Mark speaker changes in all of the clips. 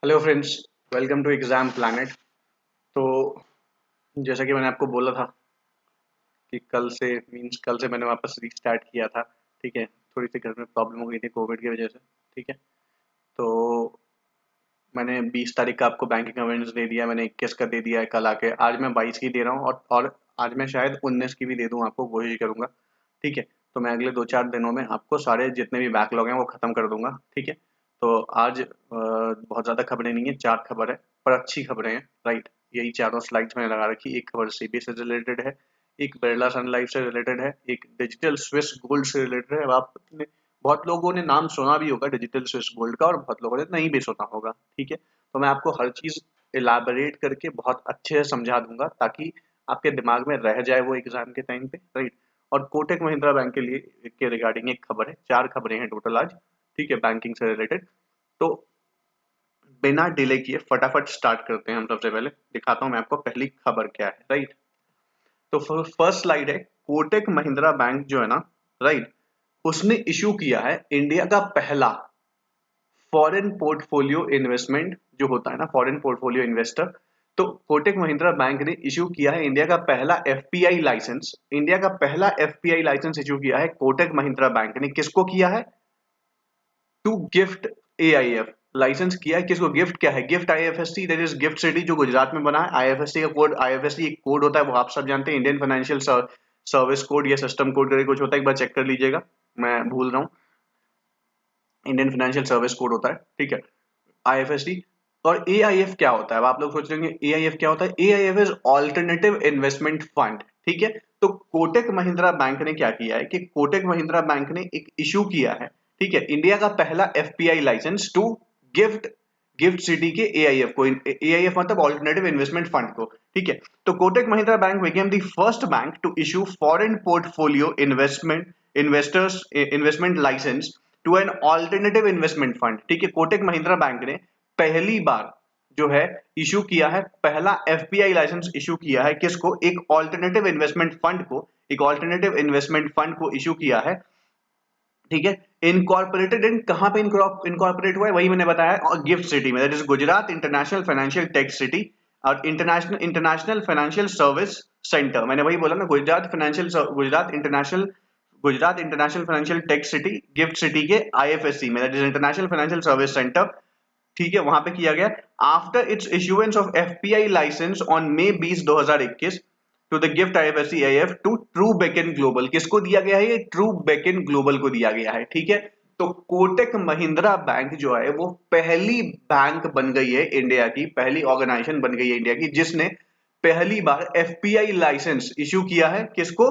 Speaker 1: Hello friends, welcome to exam planet. तो जैसा कि मैंने आपको बोला था कि कल से मैंने वापस रीस्टार्ट किया था। ठीक है, थोड़ी सी घर में प्रॉब्लम हो गई थी कोविड की वजह से। ठीक है, तो मैंने 20 तारीख का आपको बैंकिंग अवेयरनेस दे दिया, मैंने 21 का दे दिया है कल आके। आज मैं 22 की दे रहा हूँ और आज मैं शायद 19 की भी दे दूँ आपको, कोशिश करूँगा। ठीक है, तो मैं अगले 2-4 दिनों में आपको सारे जितने भी बैकलॉग हैं वो ख़त्म कर दूँगा। ठीक है, तो आज बहुत ज़्यादा खबरें नहीं है, 4 खबर है, पर अच्छी खबरें हैं, राइट। यही चारों स्लाइड्स मैंने लगा रखी। एक खबर सीबी से रिलेटेड है, एक बिरला सन लाइफ से रिलेटेड है, एक डिजिटल स्विस गोल्ड से रिलेटेड है। अब आपने बहुत लोगों ने नाम सुना भी होगा डिजिटल स्विस गोल्ड का, और बहुत लोगों ने नहीं भी सुना होगा। ठीक है, तो मैं आपको हर चीज़ इलाबरेट करके बहुत अच्छे से समझा दूंगा ताकि आपके दिमाग में रह जाए वो एग्जाम के टाइम पे, राइट। और कोटक महिंद्रा बैंक के लिए के रिगार्डिंग एक खबर है, 4 खबरें हैं टोटल आज। ठीक है, बैंकिंग से रिलेटेड। तो बिना डिले किए फटाफट स्टार्ट करते हैं। हम सबसे पहले दिखाता हूं मैं आपको पहली खबर क्या है, राइट। तो फर्स्ट स्लाइड है, कोटक महिंद्रा बैंक जो है ना, राइट, उसने इशू किया है इंडिया का पहला फॉरेन पोर्टफोलियो इन्वेस्टमेंट जो होता है ना, फॉरेन पोर्टफोलियो इन्वेस्टर। तो कोटक महिंद्रा बैंक ने इशू किया है इंडिया का पहला एफपीआई लाइसेंस। इंडिया का पहला एफपीआई लाइसेंस इशू किया है कोटक महिंद्रा बैंक ने। किसको किया है? To gift AIF. लाइसेंस किया है किसको? गिफ्ट। क्या है? Gift IFSC, that is gift city, जो गुजरात में बना है। आईएफएससी का कोड, आईएफएससी एक कोड होता है, वो आप सब जानते हैं, इंडियन फाइनेंशियल सर्विस कोड या सिस्टम कोड करके कुछ होता है, एक बार चेक कर लीजिएगा, मैं भूल रहा हूँ। इंडियन फाइनेंशियल सर्विस कोड होता है, ठीक है, आईएफएससी। और एआईएफ क्या होता है? अब आप लोग सोच रहे होंगे एआईएफ क्या होता है। AIF is alternative investment fund. ठीक है, तो कोटक महिंद्रा बैंक ने क्या किया है कि कोटक महिंद्रा बैंक ने एक इशू किया है, ठीक है, इंडिया का पहला FPI licence to GIFT GIFT City के एआईएफ को। एआईएफ मतलब ऑल्टरनेटिव इन्वेस्टमेंट फंड को। ठीक है, तो Kotak Mahindra bank became the first bank to issue foreign portfolio investment licence to an alternative investment fund. ठीक है, कोटक महिंद्रा बैंक ने पहली बार जो है इशू किया है, पहला एफपीआई लाइसेंस इशू किया है किसको? एक ऑल्टरनेटिव इन्वेस्टमेंट फंड को। एक ऑल्टरनेटिव इन्वेस्टमेंट फंड को इशू किया है, ठीक है। इनकॉर्पोरेटेड इन, कहां पे इनकॉर्पोरेट हुआ है? वही मैंने बताया, और गिफ्ट सिटी में, that is Gujarat international financial tech city और international international financial service centre. मैंने वही बोला ना, Gujarat international financial tech city, GIFT City के आईएफएससी में, that is international financial service centre. ठीक है, वहां पे किया गया after its issuance of FPI licence on May 20 2021 to the GIFT IFSC IF to True Beacon Global. किसको दिया गया है? ये ट्रू बेकन ग्लोबल को दिया गया है। ठीक है, तो कोटक महिंद्रा बैंक जो है वो पहली बैंक बन गई है इंडिया की, पहली ऑर्गेनाइजेशन बन गई है इंडिया की जिसने पहली बार एफपीआई लाइसेंस इशू किया है। किसको?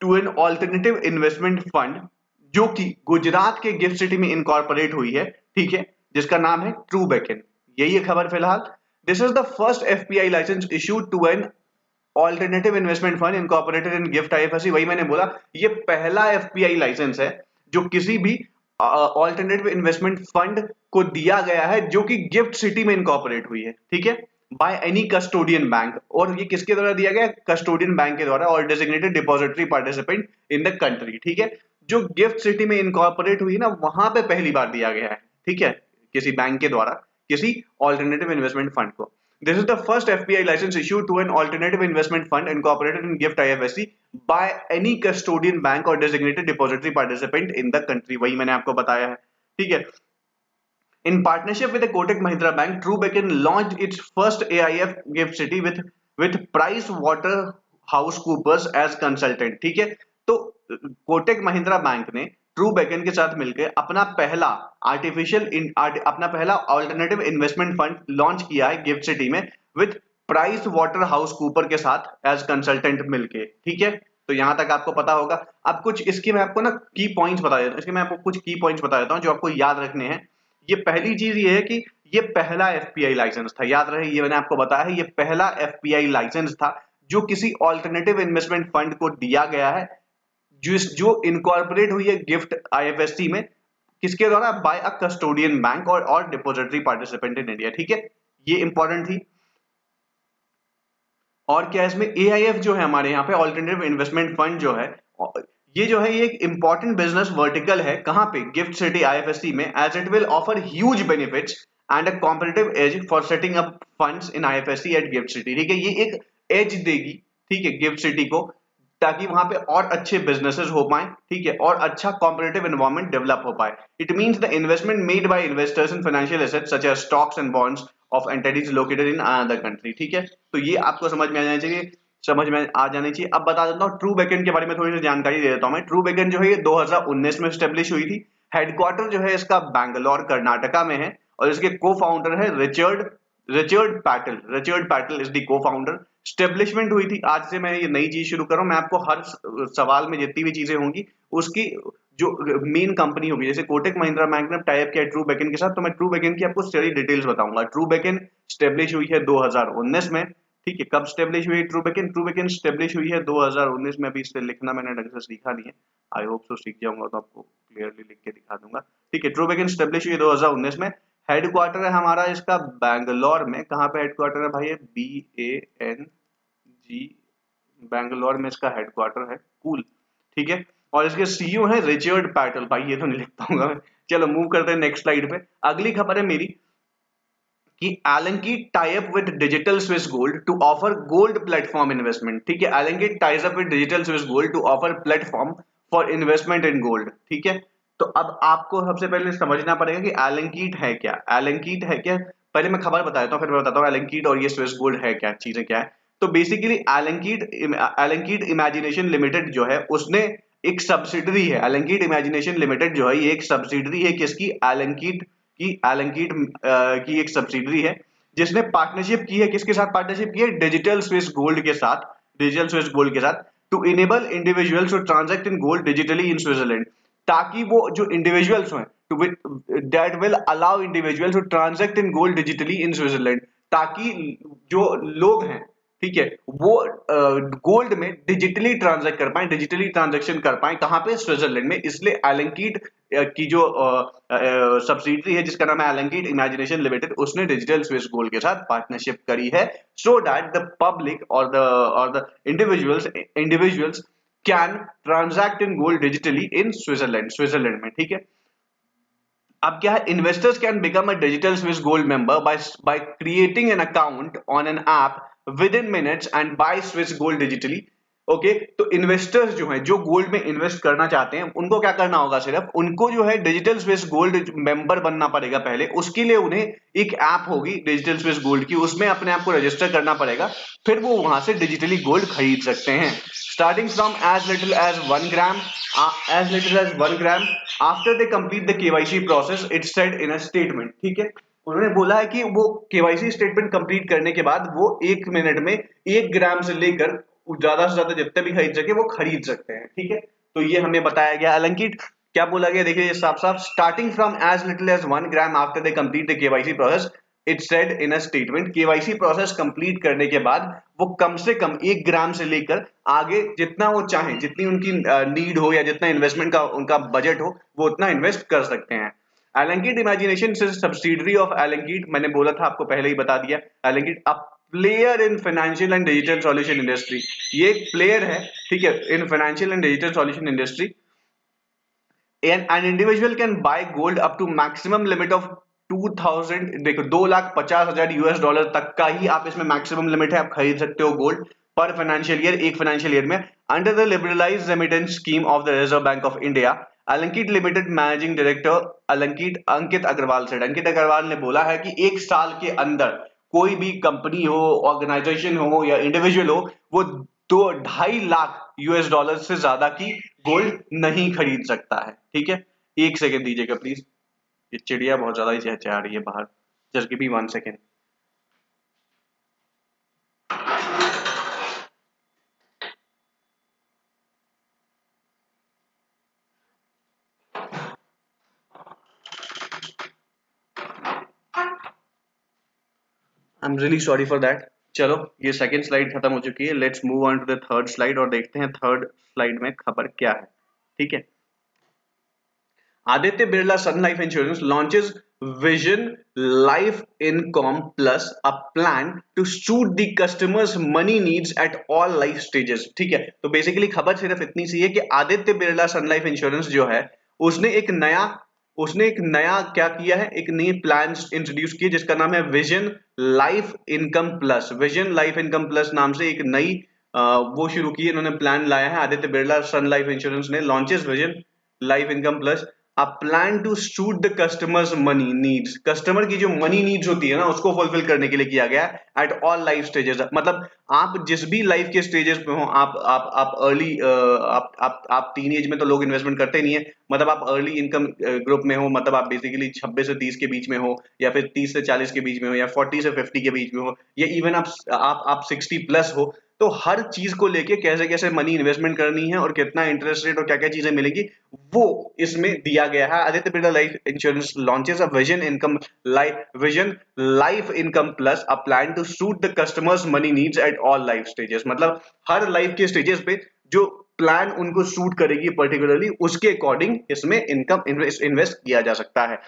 Speaker 1: To an alternative investment fund, जो कि गुजरात के गिफ्ट सिटी में इनकॉर्पोरेट हुई है, ठीक है, जिसका नाम है ट्रू बेकन। यही है खबर फिलहाल। This is the first FPI licence issued to an alternative investment fund incorporated in GIFT IFSC. वही मैंने बोला, ये पहला एफपीआई लाइसेंस है जो किसी भी ऑल्टरनेटिव इन्वेस्टमेंट फंड को दिया गया है जो कि गिफ्ट सिटी में इनकॉर्पोरेट हुई है, ठीक है, बाय एनी कस्टोडियन बैंक। और ये किसके द्वारा दिया गया? कस्टोडियन बैंक के द्वारा, और designated depository participant in the country. ठीक है, जो गिफ्ट सिटी में इनकॉर्पोरेट हुई ना, वहां पे पहली बार दिया गया है, ठीक है, किसी बैंक के द्वारा किसी ऑल्टरनेटिव इन्वेस्टमेंट फंड को। This is the first FPI license issued to an alternative investment fund incorporated in GIFT IFSC by any custodian bank or designated depository participant in the country। वही मैंने आपको बताया है, ठीक है। In partnership with the Kotak Mahindra Bank, Trubecon launched its first AIF GIFT City with Price Waterhouse Coopers as consultant। ठीक है, तो कोटक महिंद्रा बैंक ने ट्रू बेकन के साथ मिलकर अपना पहला ऑल्टरनेटिव इन्वेस्टमेंट फंड लॉन्च किया है गिफ्ट सिटी में, with price water house Cooper के साथ एज कंसल्टेंट मिलके। ठीक है, तो यहां तक आपको पता होगा। अब कुछ इसके मैं आपको ना की पॉइंट्स बता देता हूं, इसके मैं आपको कुछ की पॉइंट्स बता देता हूं जो आपको याद रखने हैं। ये पहली चीज ये है कि ये पहला एफपीआई लाइसेंस था, याद रहे, ये मैंने आपको बताया है, ये पहला एफपीआई लाइसेंस था जो किसी ऑल्टरनेटिव इन्वेस्टमेंट फंड को दिया गया है, जो इनकॉर्पोरेट हुई है गिफ्ट आईएफएससी में, किसके द्वारा? बाय अ कस्टोडियन बैंक और डिपॉजिटरी पार्टिसिपेंट इन इंडिया। ठीक है, ये इंपॉर्टेंट थी। और क्या इसमें एआईएफ जो है हमारे यहाँ पे ऑल्टरनेटिव इन्वेस्टमेंट फंड जो है, ये जो है ये एक इंपॉर्टेंट बिजनेस वर्टिकल है, कहां पे, गिफ्ट सिटी आईएफएससी में, as it will offer huge benefits and a competitive edge for setting up funds in IFSC at GIFT City. ठीक है, ये एक एज देगी, ठीक है, गिफ्ट सिटी को, ताकि वहां पे और अच्छे बिजनेसेस हो पाए, ठीक है, और अच्छा कॉम्पिटिटिव एनवायरनमेंट डेवलप हो पाए। It means the investment made by investors in financial assets such as stocks and bonds of entities located in another country. ठीक है, तो ये आपको समझ में आ जाना चाहिए, समझ में आ जानी चाहिए। अब बता देता हूँ ट्रू बैकएंड के बारे में, थोड़ी सी जानकारी दे देता हूँ मैं। ट्रू बैकएंड जो है ये 2019 में स्टेब्लिश हुई थी। हेडक्वार्टर जो है इसका बैंगलोर कर्नाटका में है, और इसके को फाउंडर है Richard Richard petal. Richard petal is the को फाउंडर। स्टेब्लिशमेंट हुई थी, आज से मैं ये नई चीज शुरू कर रहा हूं, मैं आपको हर सवाल में जितनी भी चीजें होंगी उसकी जो मेन कंपनी होगी, जैसे कोटक महिंद्रा बैंक ने टाइप किया ट्रू बैकएंड के साथ, तो मैं ट्रू बैकएंड की आपको सारी डिटेल्स बताऊंगा। ट्रू बैकएंड स्टेब्लिश हुई है 2019 में। ठीक है, कब स्टेब्लिश हुई true backend? True backend establish हुई है 2019 में। अभी इससे लिखना मैंने ढंग से सीखा नहीं है, आई होप सो सीख जाऊंगा तो आपको क्लियरली लिख के दिखा दूंगा। ठीक है, ट्रू बैकएंड स्टेब्लिश हुई 2019 में। हेडक्वार्टर है हमारा इसका बैंगलोर में। कहाँ पे हेडक्वार्टर है भाई? BANG, बैंगलोर में इसका हेडक्वार्टर है। कूल, ठीक है। और इसके सीईओ है रिचर्ड पैटल। भाई ये तो नहीं लिख पाऊंगा मैं। चलो मूव करते हैं नेक्स्ट स्लाइड पे। अगली खबर है मेरी कि Alan tie up with Digital Swiss Gold to offer gold platform investment. ठीक है, Alan ties up with Digital Swiss Gold to offer platform for investment in gold. ठीक है, तो अब आपको सबसे पहले समझना पड़ेगा कि एलन है क्या। एलन है क्या, पहले मैं खबर बता देता हूँ, फिर मैं बताता हूँ एलन और ये स्विस गोल्ड है क्या, चीजें क्या है। तो बेसिकली एलन इमेजिनेशन लिमिटेड जो है उसने एक सब्सिडरी है। एलन इमेजिनेशन लिमिटेड जो है ये एक सब्सिडरी है किसकी? एलन एलनकीट की एक सब्सिडरी है, जिसने पार्टनरशिप की है। किसके साथ पार्टनरशिप की है? डिजिटल स्विस गोल्ड के साथ। डिजिटल स्विस गोल्ड के साथ, to enable individuals to transact in gold digitally in Switzerland, ताकि वो जो इंडिविजुअल्स हैं to that will allow individuals to transact in gold digitally in Switzerland, ताकि जो लोग हैं, ठीक है, वो गोल्ड में डिजिटली ट्रांजैक्ट कर पाए, डिजिटली ट्रांजैक्शन कर पाए। कहां पे? स्विट्जरलैंड में। इसलिए एलनकीट की जो सब्सिडरी है जिसका नाम है एलनकीट इमेजिनेशन लिमिटेड, उसने डिजिटल स्विस गोल्ड के साथ पार्टनरशिप करी है, सो दैट द पब्लिक और the individuals can transact in gold digitally in Switzerland में। ठीक है, अब क्या है? Investors can become a digital Swiss gold member by creating an account on an app with in minutes and bye Swiss gold digitally. Okay, तो investors जो हैं, जो गोल्ड में इन्वेस्ट करना चाहते हैं, उनको क्या करना होगा? सिर्फ उनको जो है डिजिटल स्विस गोल्ड मेंबर बनना पड़ेगा पहले। उसके लिए उन्हें एक ऐप होगी डिजिटल स्विस गोल्ड की, उसमें अपने आप को रजिस्टर करना पड़ेगा, फिर वो वहां से डिजिटली गोल्ड खरीद सकते हैं, starting from as little as 1 gram. as little as 1 gram after they complete the KYC process, it said in a statement। ठीक है, उन्होंने बोला है कि वो केवाईसी स्टेटमेंट कंप्लीट करने के बाद वो 1 मिनट में 1 ग्राम से लेकर ज्यादा से ज्यादा जितने भी खरीद सके वो खरीद सकते हैं। ठीक है, तो ये हमें बताया गया। अलंकित क्या बोला गया? देखिए साफ साफ, starting from as little as 1 gram after they complete the KYC process, it said in a statement. KYC process complete करने के बाद वो कम से कम 1 ग्राम से लेकर आगे जितना वो चाहें, जितनी उनकी नीड हो या जितना इन्वेस्टमेंट का उनका बजट हो, वो उतना इन्वेस्ट कर सकते हैं। Alankit imagination subsidiary of Alankit, मैंने बोला था आपको पहले ही बता दिया। Alankit a player in financial and digital solution industry, ये एक प्लेयर है, ठीक है, in financial and digital solution industry. An individual can buy gold up to maximum limit of 2000, देखो 2,50,000 यूएस डॉलर तक का ही आप इसमें मैक्सिमम लिमिट है, आप खरीद सकते हो गोल्ड पर फाइनेंशियल ईयर, एक फाइनेंशियल ईयर में, under the liberalised remittance scheme of the Reserve Bank of India. Alankit limited managing director Alankit Ankit Agarwal से, अंकित अग्रवाल ने बोला है कि 1 साल के अंदर कोई भी कंपनी हो, ऑर्गेनाइजेशन हो या इंडिविजुअल हो, वो 2-2.5 लाख यूएस डॉलर से ज्यादा की गोल्ड नहीं खरीद सकता है। ठीक है, 1 सेकेंड दीजिएगा प्लीज, ये चिड़िया बहुत ज्यादा ही चहचहा रही है बाहर। Just give me 1 second. I am really sorry for that. चलो ये सेकंड स्लाइड खत्म हो चुकी है, let's move on to the third slide और देखते हैं थर्ड स्लाइड में खबर क्या है। ठीक है, Aditya Birla Sun Life Insurance launches Vision Life Income Plus, a plan to suit the customer's money needs at all life stages। ठीक है, तो बेसिकली खबर सिर्फ इतनी सी है कि Aditya Birla Sun Life insurance जो है उसने एक नया उसने एक नया क्या किया है, एक नई प्लान इंट्रोड्यूस की जिसका नाम है vision Life Income plus. Vision Life Income plus नाम से एक नई वो शुरू की, इन्होंने प्लान लाया है Aditya Birla Sun Life Insurance ने। Launches Vision Life Income Plus, a plan to suit the customers money needs. Customer की जो मनी नीड्स होती है ना उसको फुलफिल करने के लिए किया गया एट ऑल लाइफ स्टेजेस। मतलब आप जिस भी लाइफ के स्टेजेस पे हो, आप अर्ली आप टीन एज में तो लोग इन्वेस्टमेंट करते नहीं है, मतलब आप अर्ली इनकम ग्रुप में हो, मतलब आप बेसिकली 26 से 30 के बीच में हो, या फिर 30 से 40 के बीच में हो, या 40 से 50 के बीच में हो, या इवन आप 60 प्लस हो, तो हर चीज को लेके कैसे कैसे मनी इन्वेस्टमेंट करनी है और कितना इंटरेस्ट रेट और क्या क्या चीजें मिलेंगी वो इसमें दिया गया है। Aditya Birla Life Insurance launches a Vision Life Income Plus, a plan to suit the customers money needs at all life stages. मतलब हर लाइफ के स्टेजेस पे जो प्लान उनको सूट करेगी पर्टिकुलरली उसके अकॉर्डिंग इसमें इनकम इन्वेस्ट किया जा सकता है।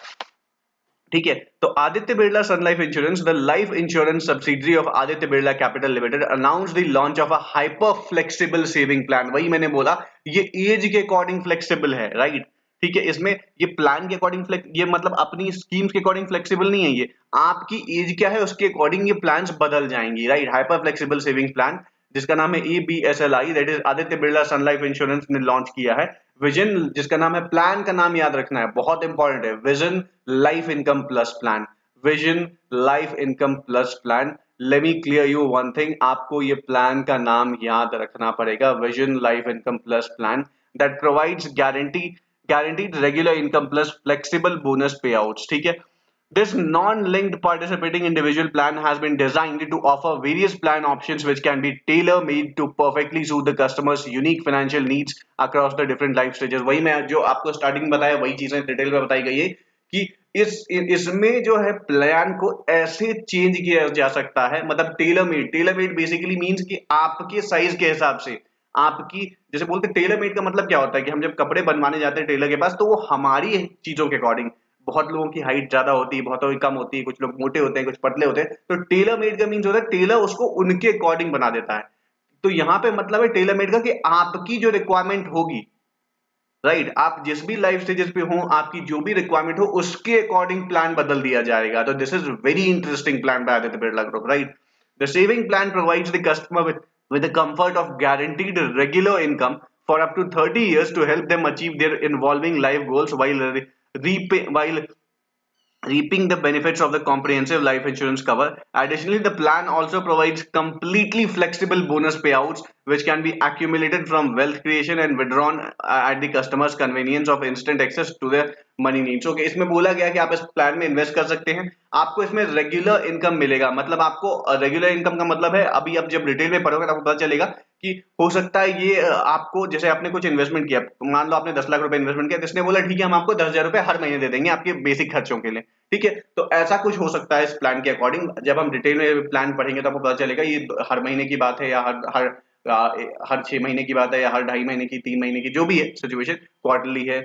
Speaker 1: ठीक है, तो Aditya Birla Sun Life Insurance, the life insurance subsidiary of Aditya Birla Capital Limited, announce the launch of a hyper flexible saving plan. वही मैंने बोला, ये एज के अकॉर्डिंग फ्लेक्सिबल है, राइट। ठीक है, इसमें ये प्लान के अकॉर्डिंग ये मतलब अपनी स्कीम्स के अकॉर्डिंग फ्लेक्सिबल नहीं है, ये आपकी एज क्या है उसके अकॉर्डिंग ये प्लान्स बदल जाएंगी, right. Hyper flexible saving plan जिसका नाम है ABSLI, that is Aditya Birla Sun Life Insurance ने लॉन्च किया है। विजन जिसका नाम है, प्लान का नाम याद रखना है, बहुत इंपॉर्टेंट है, vision Life Income plus plan. Vision Life Income plus plan. Let me clear you one thing, आपको ये प्लान का नाम याद रखना पड़ेगा, vision Life Income plus plan, that provides guaranteed regular income plus flexible bonus payouts। ठीक है, this non-linked participating individual plan has been designed to offer various plan options which can be tailor-made to perfectly suit the customer's unique financial needs across the different life stages। वही मैं जो आपको starting में बताया वही चीजें detail में बताई गई है कि इसमें जो है प्लान को ऐसे चेंज किया जा सकता है, मतलब टेलर मेड बेसिकली मींस कि आपके साइज के हिसाब से, आपकी जैसे बोलते टेलर मेड का मतलब क्या होता है कि हम जब कपड़े बनवाने जाते हैं टेलर के पास तो वो हमारी चीजों के अकॉर्डिंग, बहुत लोगों की हाइट ज्यादा होती है, बहुतों की कम होती है, कुछ लोग मोटे होते हैं, कुछ पतले होते हैं, तो टेलर मेड का मीन्स होता है टेलर उसको उनके अकॉर्डिंग बना देता है। तो यहाँ पे मतलब है टेलर मेड का कि आपकी जो रिक्वायरमेंट होगी, राइट, आप जिस भी लाइफ स्टेजेस पे हो, आपकी जो भी रिक्वायरमेंट हो उसके अकॉर्डिंग प्लान बदल दिया जाएगा। तो this is very interesting plan by Aditya Birla Group, right. The saving plan provides the customer with the comfort of guaranteed regular income for up to 30 years to help them achieve their involving life goals while reaping the benefits of the comprehensive life insurance cover. Additionally, the plan also provides completely flexible bonus payouts which can be accumulated from wealth creation and withdrawn at the customer's convenience of instant access to their money needs. Okay, इसमें बोला गया कि आप इस plan में invest कर सकते हैं, आपको इसमें रेगुलर इनकम मिलेगा। मतलब आपको रेगुलर इनकम का मतलब है, अभी आप जब डिटेल में पढ़ोगे तो आपको पता चलेगा कि हो सकता है ये आपको, जैसे आपने कुछ इन्वेस्टमेंट किया, मान लो आपने 10 लाख रुपए इन्वेस्टमेंट किया, जिसने बोला ठीक है हम आपको 10,000 रुपए हर महीने दे देंगे आपके बेसिक खर्चों के लिए। ठीक है, तो ऐसा कुछ हो सकता है इस प्लान के अकॉर्डिंग। जब हम डिटेल में प्लान पढ़ेंगे तो आपको पता चलेगा ये हर महीने की बात है या हर 6 महीने की बात है या हर 2.5 महीने की, 3 महीने की, जो भी है सिचुएशन, क्वार्टरली है।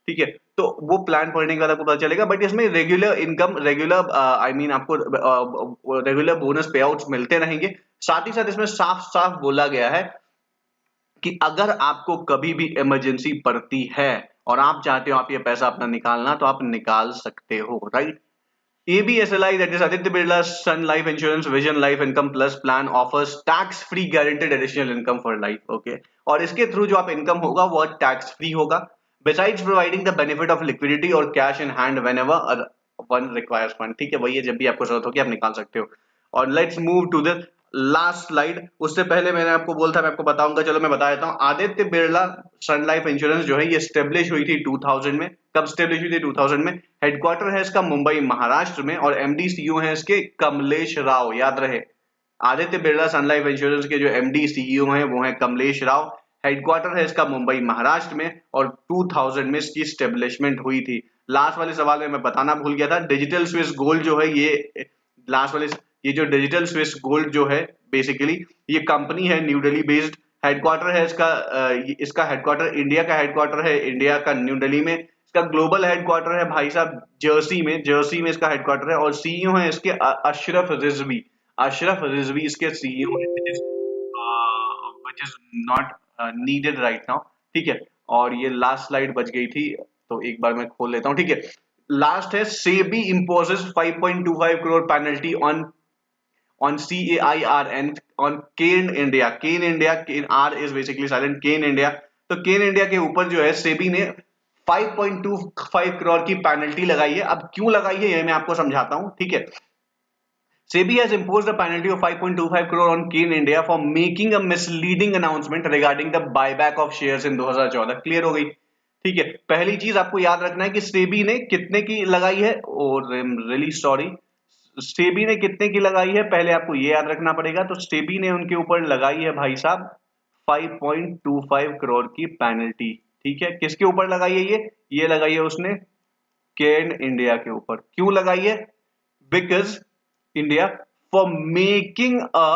Speaker 1: ठीक है, तो वो प्लान पढ़ने के बाद आपको पता चलेगा, बट इसमें regular income, regular I mean आपको रेगुलर बोनस पे आउट्स मिलते रहेंगे। साथ ही साथ इसमें साफ साफ बोला गया है कि अगर आपको कभी भी इमरजेंसी पड़ती है और आप चाहते हो आप ये पैसा अपना निकालना, तो आप निकाल सकते हो, right. ABSLI, that is Aditya Birla Sun Life Insurance Vision Life Income Plus Plan, offers tax free guaranteed additional income for life, okay। और इसके थ्रू जो आप इनकम होगा वो टैक्स फ्री होगा। Besides providing the benefit of liquidity or cash in hand whenever one requires fund, ठीक है, वही है, जब भी आपको जरूरत होगी आप निकाल सकते हो। और let's move to the last slide. उससे पहले मैंने आपको बोला था मैं आपको बताऊंगा, चलो मैं बता देता हूँ। Aditya Birla Sun Life insurance जो है ये स्टेब्लिश हुई थी 2000 में। कब स्टेब्लिश हुई थी? 2000 में। हेडक्वार्टर है इसका मुंबई महाराष्ट्र में, और एमडी सीईओ है इसके कमलेश राव, याद रहे। Aditya Birla Sun Life insurance के जो एमडी सीईओ हैं वो हैं कमलेश राव। हेडक्वार्टर है इसका मुंबई महाराष्ट्र में, और 2000 में इसकी स्टेब्लिशमेंट हुई थी। लास्ट वाले सवाल में मैं बताना भूल गया था, डिजिटल स्विस गोल्ड जो है ये लास्ट वाले, ये जो डिजिटल स्विस गोल्ड जो है बेसिकली ये कंपनी है न्यू दिल्ली बेस्ड। हेडक्वार्टर है इसका इसका हेडक्वार्टर, इंडिया का हेडक्वार्टर है इंडिया का न्यू दिल्ली में। इसका ग्लोबल हेडक्वार्टर है भाई साहब जर्सी में इसका हेडक्वार्टर है, और सीईओ है इसके अशरफ रिजवी इसके सीईओ है, which is not needed right now, ठीक है। और ये लास्ट स्लाइड बच गई थी, तो एक बार मैं खोल लेता हूँ, ठीक है। लास्ट है SEBI imposes 5.25 crore penalty on CAIRN on Kane India। Kane India, Kane R is basically silent, Kane India। तो Kane India के ऊपर जो है सेबी ने 5.25 करोड़ की पेनल्टी लगाई है। अब क्यों लगाई है ये मैं आपको समझाता हूं, ठीक है। SEBI has imposed a penalty of 5.25 crore on Kane India for making a misleading announcement regarding the buyback of shares in 2014। Clear हो गई, ठीक है। पहली चीज आपको याद रखना है कि सेबी ने कितने की लगाई है, और रियली सॉरी, सेबी ने कितने की लगाई है पहले आपको ये याद रखना पड़ेगा। तो सेबी ने उनके ऊपर लगाई है भाई साहब 5.25 करोड़ की पेनल्टी, ठीक है। किसके ऊपर लगाई है ये लगाई है उसने केन इंडिया के ऊपर। क्यों लगाई है? Because India for making a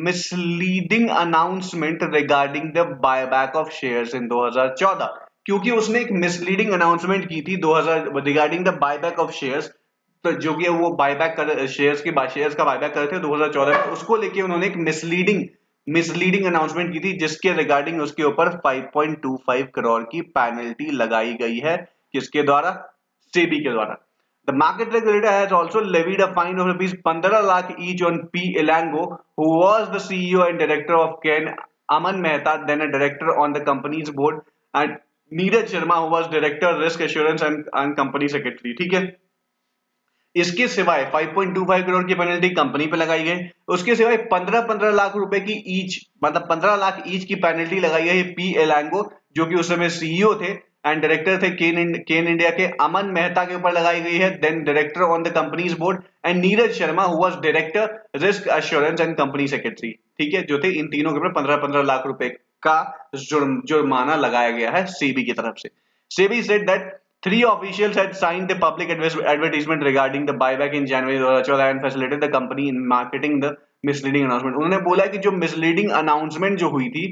Speaker 1: misleading announcement regarding the buyback of shares in 2014। क्योंकि उसने एक मिसलीडिंग अनाउंसमेंट की थी 2000 regarding the buyback of shares, तो जो कि वो बायबैक कर शेयर्स का बायबैक कर रहे थे 2014 में, उसको लेके उन्होंने एक मिसलीडिंग अनाउंसमेंट की थी, जिसके रिगार्डिंग उसके ऊपर 5.25 करोड़ की पेनल्टी लगाई गई है। किसके द्वारा? सेबी के द्वारा। The market regulator has also levied a fine of rupees 15 lakh each on P. Elango, who was the CEO and director of Ken, Aman Mehta, then a director on the company's board, and Neeraj Sharma, who was director risk assurance and company secretary। ठीक है। इसके सिवाय 5.25 करोड़ की penalty company पे लगाई गई, उसके सिवाय 15-15 लाख रुपए की ईच, मतलब 15 लाख ईच की पेनल्टी लगाई गई पी एलांगो, जो कि उस समय सीईओ थे एंड डायरेक्टर थे केन इंडिया के। अमन मेहता के ऊपर लगाई गई है, then director on the company's board, and Neeraj Sharma who was director risk assurance and company secretary, ठीक है, जो थे। इन तीनों के ऊपर 15-15 लाख रुपए का जुर्माना लगाया गया है सेबी की तरफ से। SEBI said that three officials had signed the public advertisement regarding the buyback in January 2014 and facilitated the company in marketing the misleading announcement। उन्होंने बोला कि जो misleading announcement जो हुई थी,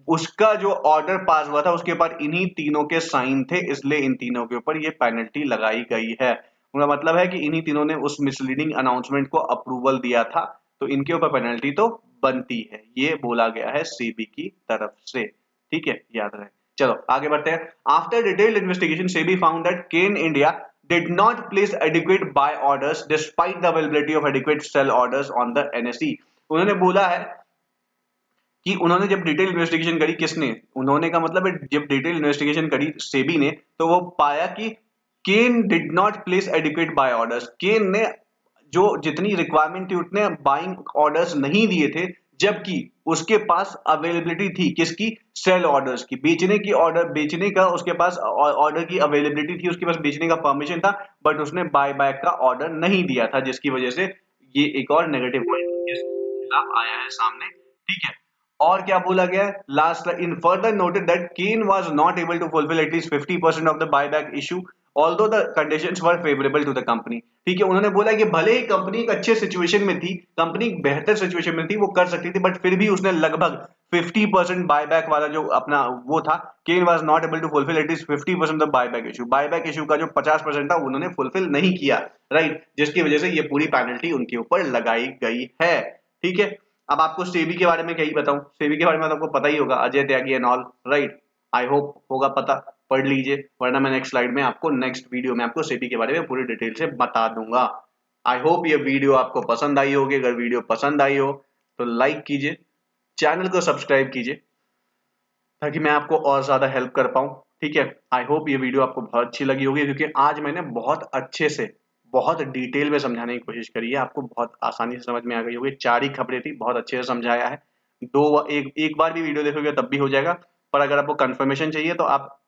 Speaker 1: उसका जो ऑर्डर पास हुआ था उसके ऊपर इन्हीं तीनों के साइन थे, इसलिए इन तीनों के ऊपर ये पेनल्टी लगाई गई है। उनका मतलब है कि इन्हीं तीनों ने उस मिसलीडिंग अनाउंसमेंट को अप्रूवल दिया था, तो इनके ऊपर पेनल्टी तो बनती है, ये बोला गया है सेबी की तरफ से, ठीक है, याद रहे। चलो आगे बढ़ते हैं। After detailed investigation SEBI found that Ken India did not place adequate buy orders despite the availability of adequate sell orders on the NSE। उन्होंने बोला है कि उन्होंने जब डिटेल इन्वेस्टिगेशन करी, किसने? उन्होंने का मतलब है जब डिटेल इन्वेस्टिगेशन करी सेबी ने, तो वो पाया कि Ken did not place adequate buy orders. Ken ने जो जितनी रिक्वायरमेंट थी उतने बाइंग ऑर्डर्स नहीं दिए थे, जबकि उसके पास अवेलेबिलिटी थी किसकी? सेल ऑर्डर्स की, बेचने का उसके पास ऑर्डर की अवेलेबिलिटी थी, उसके पास बेचने का परमिशन था, बट उसने बाय बैक का ऑर्डर नहीं दिया था, जिसकी वजह से ये एक और नेगेटिव पॉइंट आया है सामने, ठीक है। और क्या बोला गया? Last in further noted that Ken was not able to fulfil at least 50% of the buyback issue although the conditions were favourable to the company. ठीक है, उन्होंने बोला कि भले ही कंपनी एक अच्छे सिचुएशन में थी, कंपनी एक बेहतर सिचुएशन में थी, वो कर सकती थी, बट फिर भी उसने लगभग 50% बायबैक वाला जो अपना वो था, Ken was not able to fulfil at least 50% of buyback issue का जो 50% था उन्होंने फुलफिल नहीं किया, राइट, जिसकी वजह से ये पूरी पेनल्टी उनके ऊपर लगाई गई है। ठीक है, अब आपको सेबी के बारे में क्या ही बताऊं, सेबी के बारे में तो आपको पता ही होगा, Ajay Tyagi and all, right, I hope होगा पता, पढ़ लीजिए, वरना मैं नेक्स्ट स्लाइड में आपको नेक्स्ट वीडियो में आपको सेबी के बारे में पूरी डिटेल से बता दूंगा। आई होप ये वीडियो आपको पसंद आई होगी, अगर वीडियो पसंद आई हो तो लाइक कीजिए, चैनल को सब्सक्राइब कीजिए, ताकि मैं आपको और ज्यादा हेल्प कर पाऊं। ठीक है, आई होप ये वीडियो आपको बहुत अच्छी लगी होगी, क्योंकि आज मैंने बहुत अच्छे से बहुत डिटेल में समझाने की कोशिश करी है, आपको बहुत आसानी से समझ में आ गई होगी। 4 ही खबरें थी, बहुत अच्छे से समझाया है। एक बार भी वीडियो देखोगे तब भी हो जाएगा, पर अगर आपको कंफर्मेशन चाहिए तो आप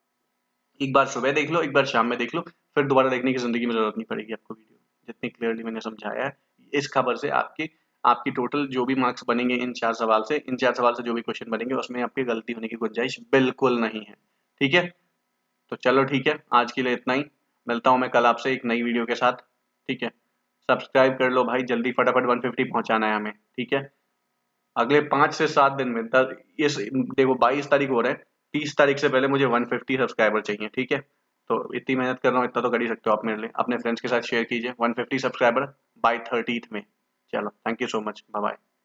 Speaker 1: एक बार सुबह देख लो, एक बार शाम में देख लो, फिर दोबारा देखने की जिंदगी में जरूरत नहीं पड़ेगी आपको वीडियो, जितनी क्लियरली मैंने समझाया है। इस खबर से आपकी टोटल जो भी मार्क्स बनेंगे इन 4 सवाल से जो भी क्वेश्चन बनेंगे उसमें आपकी गलती होने की गुंजाइश बिल्कुल नहीं है। ठीक है, तो चलो ठीक है, आज के लिए इतना ही, मिलता हूं मैं कल आपसे एक नई वीडियो के साथ। ठीक है, सब्सक्राइब कर लो भाई, जल्दी फटाफट 150 पहुंचाना है हमें। ठीक है, अगले 5 से 7 दिन में देखो 22 तारीख हो रहा है, 30 तारीख से पहले मुझे 150 सब्सक्राइबर चाहिए। ठीक है, तो इतनी मेहनत कर रहा हूँ, इतना तो कर ही सकते हो आप मेरे लिए। अपने फ्रेंड्स के साथ शेयर कीजिए। 150 सब्सक्राइबर बाय 30th में। चलो, thank you so much, bye bye.